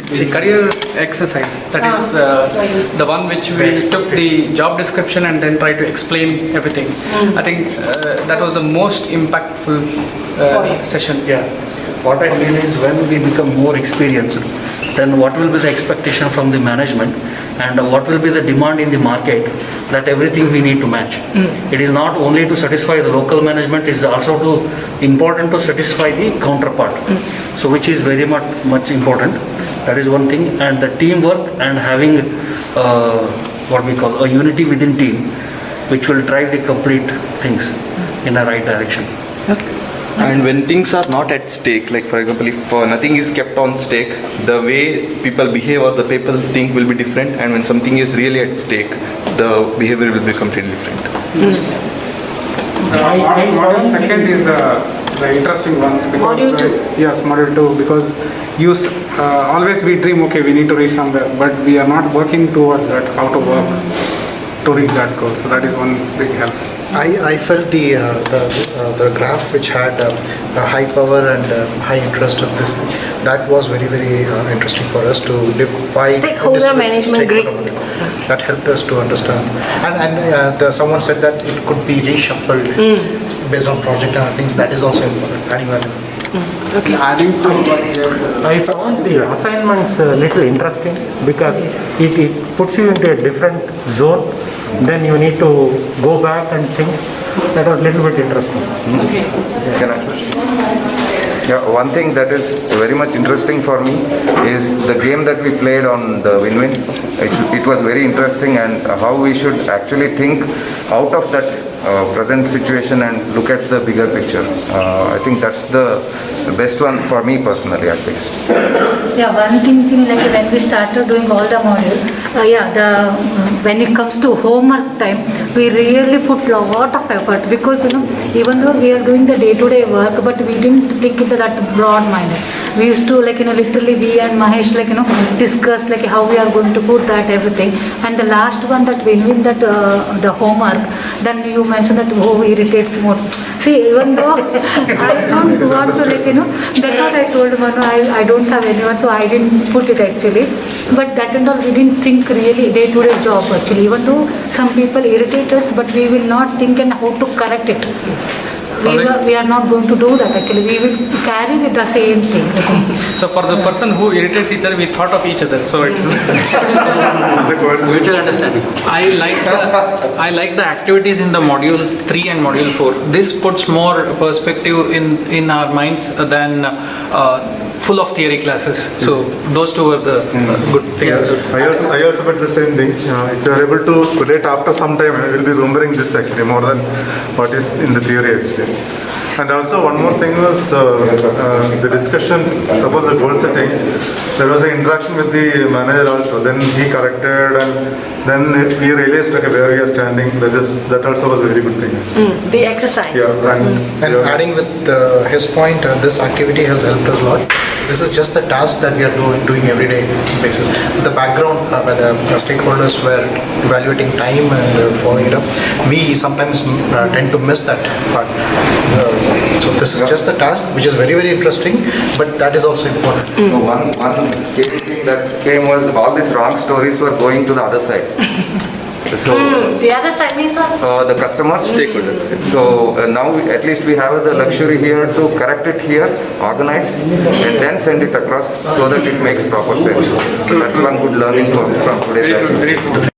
The career exercise, that is the one which we took the job description and then try to explain everything. I think that was the most impactful session. Yeah. What I feel is when we become more experienced, then what will be the expectation from the management and what will be the demand in the market, that everything we need to match. It is not only to satisfy the local management, it is also important to satisfy the counterpart. So which is very much important. That is one thing. And the teamwork and having what we call a unity within team, which will drive the complete things in a right direction. Okay. And when things are not at stake, like for example, if nothing is kept on stake, the way people behave or the people think will be different, and when something is really at stake, the behavior will be completely different. Module second is the interesting one. Module 2. Yes, module 2, because always we dream, okay, we need to reach somewhere, but we are not working towards that, how to work to reach that goal. So that is one big help. I felt the graph which had high power and high interest of this, that was very interesting for us to define Stakeholder management grid. That helped us to understand. And someone said that it could be reshuffled based on project and things. That is also important. Adding value. Okay. Adding to what I found the assignments a little interesting because it puts you into a different zone. Then you need to go back and think. That was a little bit interesting. Okay. Can I? Yeah, one thing that is very much interesting for me is the game that we played on the win-win. It was very interesting, and how we should actually think out of that present situation and look at the bigger picture. I think that's the best one for me personally, at least. Yeah, one thing like when we started doing all the module, when it comes to homework time, we really put a lot of effort because even though we are doing the day-to-day work, but we didn't think into that broad minded. We used to literally we and Mahesh discuss how we are going to put that everything. And the last one that win that the homework, then you mentioned that irritates more. See, even though I don't want to that's what I told Manu, I don't have anyone, so I didn't put it actually. But that and all, we didn't think really day-to-day job actually. Even though some people irritate us, but we will not think and how to correct it. We are not going to do that actually. We will carry with the same thing. So for the person who irritates each other, we thought of each other. So it's Mutual understanding. I like the activities in the module 3 and module 4. This puts more perspective in our minds than full of theory classes. So those two were the good things. Yes, I also put the same thing. If you are able to relate after some time, you will be remembering this actually more than what is in the theory actually. And also one more thing was the discussions, suppose the goal setting, there was an interaction with the manager also, then he corrected and then we realized where we are standing. That also was a very good thing. The exercise. Yeah, And adding with his point, this activity has helped us a lot. This is just the task that we are doing every day basis. The background where the stakeholders were evaluating time and following it up, we sometimes tend to miss that part. So this is just the task, which is very interesting, but that is also important. So one scary thing that came was all these wrong stories were going to the other side. So The other side means what? the customer stakeholder. So now at least we have the luxury here to correct it here, organize, and then send it across so that it makes proper sense. So that's one good learning from today's activity.